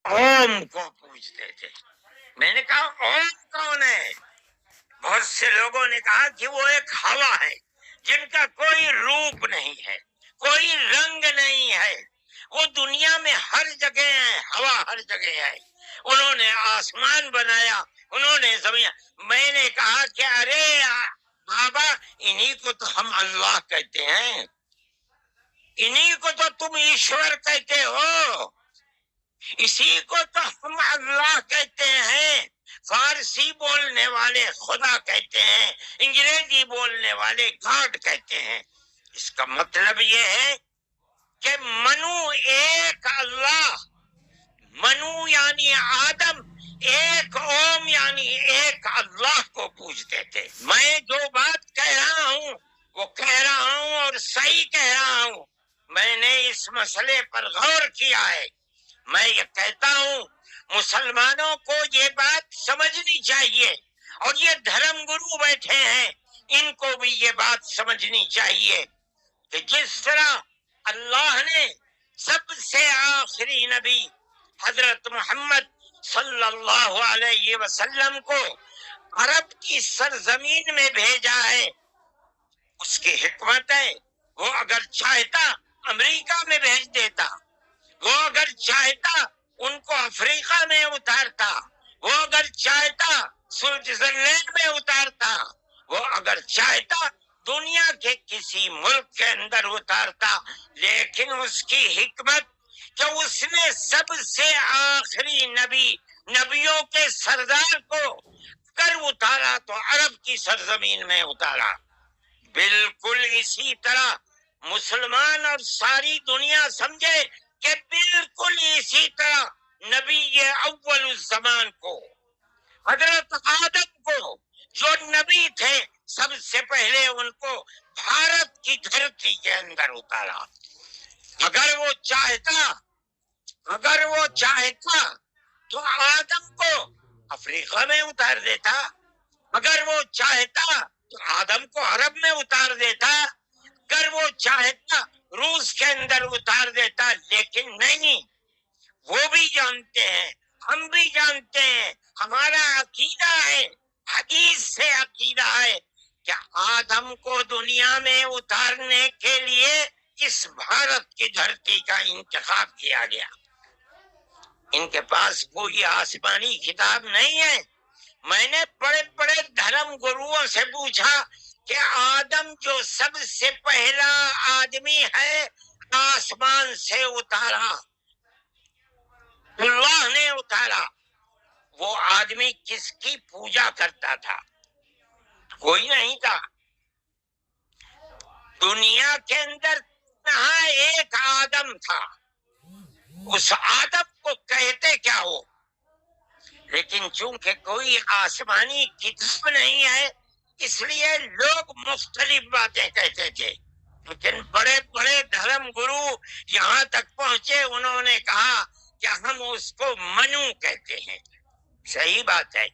اوم کو پوجتے تھے۔ میں نے کہا اوم کون ہے؟ بہت سے لوگوں نے کہا کہ وہ ایک ہوا ہے جن کا کوئی روپ نہیں ہے، کوئی رنگ نہیں ہے، وہ دنیا میں ہر جگہ ہے، ہوا ہر جگہ ہے۔ انہوں نے آسمان بنایا، انہوں نے زمین۔ میں نے کہا کہ ارے بابا، انہی کو تو ہم اللہ کہتے ہیں، انہی کو تو تم ایشور کہتے ہو، اسی کو تو ہم اللہ کہتے ہیں۔ فارسی بولنے والے خدا کہتے ہیں، انگریزی بولنے والے گاڈ کہتے ہیں۔ اس کا مطلب یہ ہے کہ منو ایک اللہ، منو یعنی آدم، ایک اوم یعنی ایک اللہ کو پوجتے تھے۔ میں جو بات کہہ رہا ہوں وہ کہہ رہا ہوں اور صحیح کہہ رہا ہوں۔ میں نے اس مسئلے پر غور کیا ہے۔ میں یہ کہتا ہوں مسلمانوں کو یہ بات سمجھنی چاہیے، اور یہ دھرم گرو بیٹھے ہیں ان کو بھی یہ بات سمجھنی چاہیے کہ جس طرح اللہ نے سب سے آخری نبی حضرت محمد صلی اللہ علیہ وسلم کو عرب کی سرزمین میں بھیجا ہے، اس کی حکمت ہے۔ وہ اگر چاہتا امریکہ میں بھیج دیتا، وہ اگر چاہتا ان کو افریقہ میں اتارتا، وہ اگر چاہتا سوئٹزرلینڈ میں اتارتا، وہ اگر چاہتا دنیا کے کسی ملک کے اندر اتارتا، لیکن اس کی حکمت کہ اس نے سب سے آخری نبی، نبیوں کے سردار کو کر اتارا تو عرب کی سرزمین میں اتارا۔ بالکل اسی طرح مسلمان اور ساری دنیا سمجھے کہ بالکل اسی طرح نبی اول الزمان کو، حضرت آدم کو جو نبی تھے، سب سے پہلے ان کو بھارت کی دھرتی کے اندر اتارا۔ اگر وہ چاہتا تو آدم کو افریقہ میں اتار دیتا، اگر وہ چاہتا تو آدم کو عرب میں اتار دیتا، اگر وہ چاہتا روس کے اندر اتار دیتا، لیکن نہیں۔ وہ بھی جانتے ہیں، ہم بھی جانتے ہیں، ہمارا عقیدہ ہے، حدیث سے عقیدہ ہے کہ آدم کو دنیا میں اتارنے کے لیے اس بھارت کی دھرتی کا انتخاب کیا گیا۔ ان کے پاس کوئی آسمانی کتاب نہیں ہے۔ میں نے بڑے بڑے دھرم گروؤں سے پوچھا کہ آدم جو سب سے پہلا آدمی ہے آسمان سے اتارا، اللہ نے اتارا، وہ آدمی کس کی پوجا کرتا تھا؟ کوئی نہیں تھا دنیا کے اندر، یہاں ایک آدم تھا۔ اس آدم کو کہتے کیا ہو؟ لیکن چونکہ کوئی آسمانی کتاب نہیں ہے، اس لیے لوگ مختلف باتیں کہتے تھے۔ لیکن بڑے بڑے دھرم گرو یہاں تک پہنچے، انہوں نے کہا کہ ہم اس کو منو کہتے ہیں۔ صحیح بات ہے،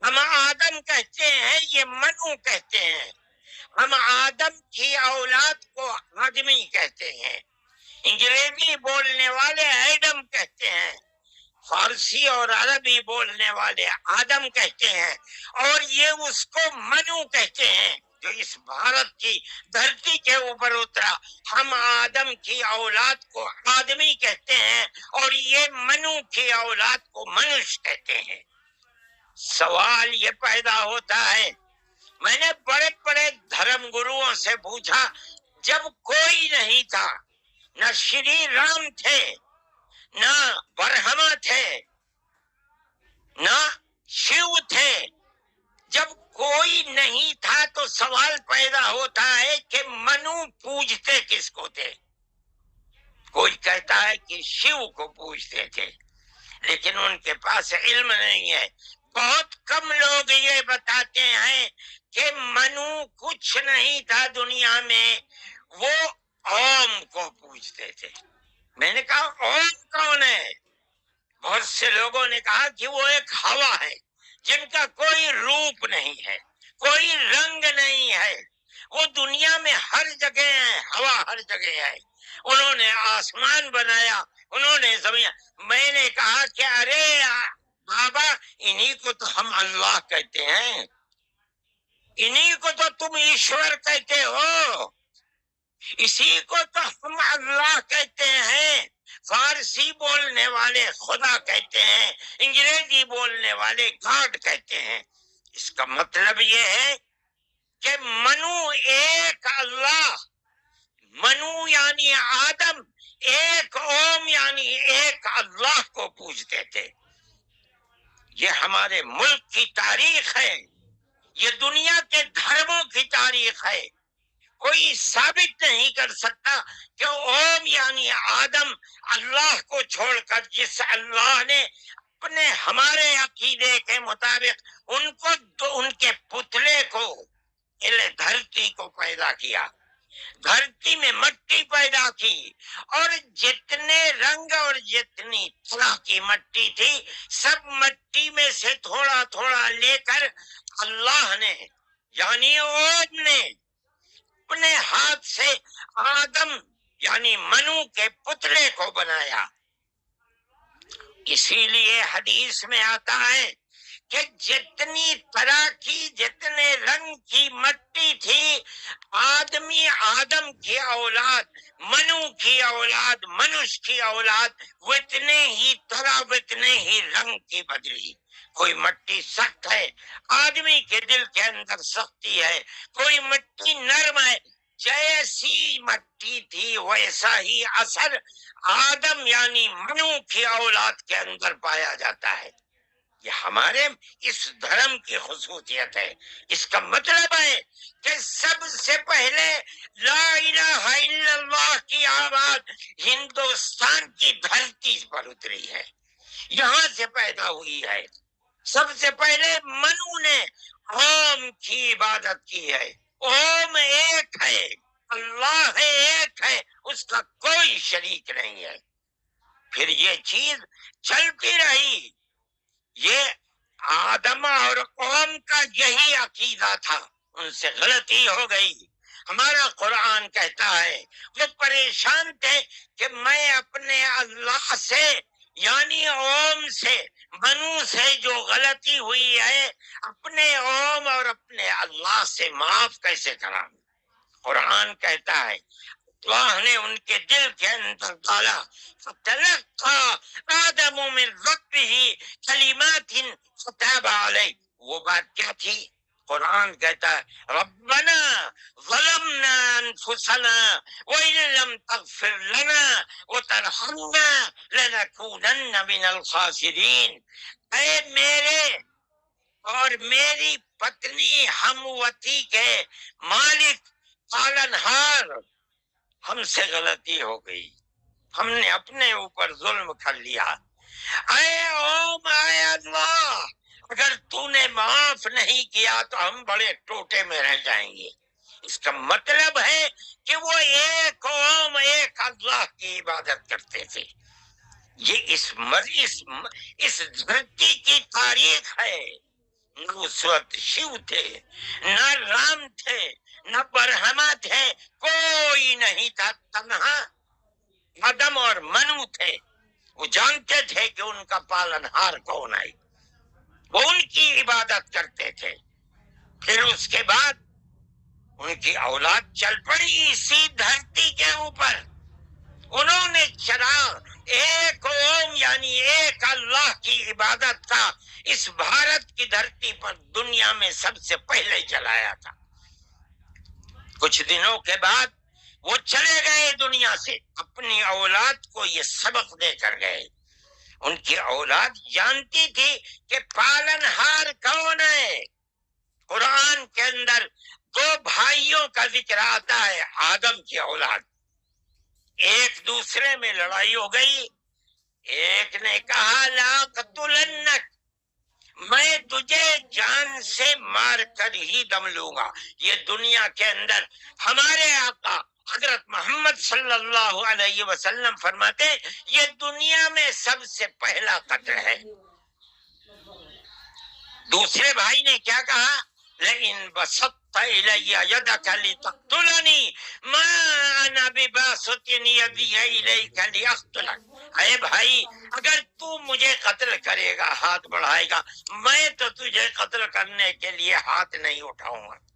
ہم آدم کہتے ہیں، یہ منو کہتے ہیں۔ ہم آدم کی اولاد کو آدمی کہتے ہیں، انگریزی بولنے والے ایڈم کہتے ہیں، فارسی اور عربی بولنے والے آدم کہتے ہیں، اور یہ اس کو منو کہتے ہیں جو اس بھارت کی دھرتی کے اوپر اترا۔ ہم آدم کی اولاد کو آدمی کہتے ہیں اور یہ منو کی اولاد کو منش کہتے ہیں۔ سوال یہ پیدا ہوتا ہے، میں نے بڑے بڑے دھرم گروؤں سے پوچھا، جب کوئی نہیں تھا، نہ شری رام تھے، نہ برہما تھے، نہ شیو تھے، جب کوئی نہیں تھا تو سوال پیدا ہوتا ہے کہ منو پوجتے کس کو تھے؟ کوئی کہتا ہے کہ شیو کو پوجتے تھے، لیکن ان کے پاس علم نہیں ہے۔ بہت کم لوگ یہ بتاتے ہیں کہ منو کچھ نہیں تھا دنیا میں، وہ اوم کو پوجتے تھے۔ میں نے کہا اوم کون ہے؟ بہت سے لوگوں نے کہا کہ وہ ایک ہوا ہے جن کا کوئی روپ نہیں ہے، کوئی رنگ نہیں ہے، وہ دنیا میں ہر جگہ ہے، ہوا ہر جگہ ہے۔ انہوں نے آسمان بنایا، انہوں نے سمجھا. میں نے کہا کہ ارے بابا انہی کو تو ہم اللہ کہتے ہیں، انہی کو تو تم ایشور کہتے ہو، اسی کو تو ہم اللہ کہتے ہیں. فارسی بولنے والے خدا کہتے ہیں، انگریزی بولنے والے گاڈ کہتے ہیں. اس کا مطلب یہ ہے کہ منو ایک اللہ، منو یعنی آدم، ایک اوم یعنی ایک اللہ کو پوجتے تھے. یہ ہمارے ملک کی تاریخ ہے، یہ دنیا کے دھرموں کی تاریخ ہے. کوئی ثابت نہیں کر سکتا کہ اوم یعنی آدم اللہ کو چھوڑ کر جس اللہ نے اپنے ہمارے عقیدے کے مطابق ان کے پتلے کو دھرتی کو پیدا کیا، دھرتی میں مٹی پیدا کی، اور جتنے رنگ اور جتنی طرح کی مٹی تھی سب مٹی میں سے تھوڑا تھوڑا لے کر اللہ نے یعنی اوم نے اپنے ہاتھ سے آدم یعنی منو کے پتلے کو بنایا. اسی لیے حدیث میں آتا ہے کہ جتنی طرح کی جتنے رنگ کی مٹی تھی، آدم کی اولاد، منو کی اولاد، منش کی اولاد اتنے ہی طرح اتنے ہی رنگ کی بدلی. کوئی مٹی سخت ہے، آدمی کے دل کے اندر سختی ہے، کوئی مٹی نرم ہے. جیسی مٹی تھی ویسا ہی اثر آدم یعنی منو کی اولاد کے اندر پایا جاتا ہے. یہ ہمارے اس دھرم کی خصوصیت ہے. اس کا مطلب ہے کہ سب سے پہلے لا الہ الا اللہ کی آواز ہندوستان کی دھرتی پر اتری ہے، یہاں سے پیدا ہوئی ہے. سب سے پہلے منو نے اوم کی عبادت کی ہے. اوم ایک ہے، اللہ ہے، ایک ہے، اس کا کوئی شریک نہیں ہے. پھر یہ چیز چلتی رہی. یہ آدم اور قوم کا یہی عقیدہ تھا، ان سے غلطی ہو گئی. ہمارا قرآن کہتا ہے وہ پریشان تھے کہ میں اپنے اللہ سے یعنی اوم سے، منو سے جو غلطی ہوئی ہے اپنے اوم اور اپنے اللہ سے معاف کیسے کرا. قرآن کہتا ہے اللہ نے ان کے دل کے اندر ڈالا، فَتَلَقَّى آدَمُ مِن رَبِّهِ كَلِمَاتٍ فَتَابَ عَلَيْهِ. وہ بات کیا تھی؟ قرآن کہتا ہے ربنا ظلمنا انفسنا وَإِن لَّمْ تَغْفِرْ لَنَا وَتَرْحَمْنَا لَنَكُونَنَّ مِنَ الْخَاسِرِينَ. اے میرے اور میری پتنی ہموتی کے مالک پالنہار، ہم سے غلطی ہو گئی، ہم نے اپنے اوپر ظلم کر لیا. اے اوم، اے اللہ، اگر تو نے معاف نہیں کیا تو ہم بڑے ٹوٹے میں رہ جائیں گے. اس کا مطلب ہے کہ وہ ایک اوم ایک اللہ کی عبادت کرتے تھے. یہ اس دھرتی کی تاریخ ہے. نہ اس وقت شیو تھے، نہ رام تھے، نہ برہما تھے، کوئی نہیں تھا. تنہا آدم اور منو تھے. وہ جانتے تھے کہ ان کا پالنہار کون ہے، وہ ان کی عبادت کرتے تھے. پھر اس کے بعد ان کی اولاد چل پڑی اسی دھرتی کے اوپر. انہوں نے چراغ ایک اوم یعنی ایک اللہ کی عبادت کا اس بھارت کی دھرتی پر دنیا میں سب سے پہلے جلایا تھا. کچھ دنوں کے بعد وہ چلے گئے دنیا سے، اپنی اولاد کو یہ سبق دے کر گئے. ان کی اولاد جانتی تھی کہ پالنہار کون ہے. قرآن کے اندر دو بھائیوں کا ذکر آتا ہے، آدم کی اولاد. ایک دوسرے میں لڑائی ہو گئی. ایک نے کہا لا قتلنک، میں تجھے جان سے مار کر ہی دم لوں گا. یہ دنیا کے اندر ہمارے آقا حضرت محمد صلی اللہ علیہ وسلم فرماتے یہ دنیا میں سب سے پہلا قتل ہے. دوسرے بھائی نے کیا کہا؟ لئن بسطت فإلي يدك لتقتلني ما أنا بباسط يدي إليك لأقتلك. اے بھائی اگر تو مجھے قتل کرے گا، ہاتھ بڑھائے گا، میں تو تجھے قتل کرنے کے لیے ہاتھ نہیں اٹھاؤں گا.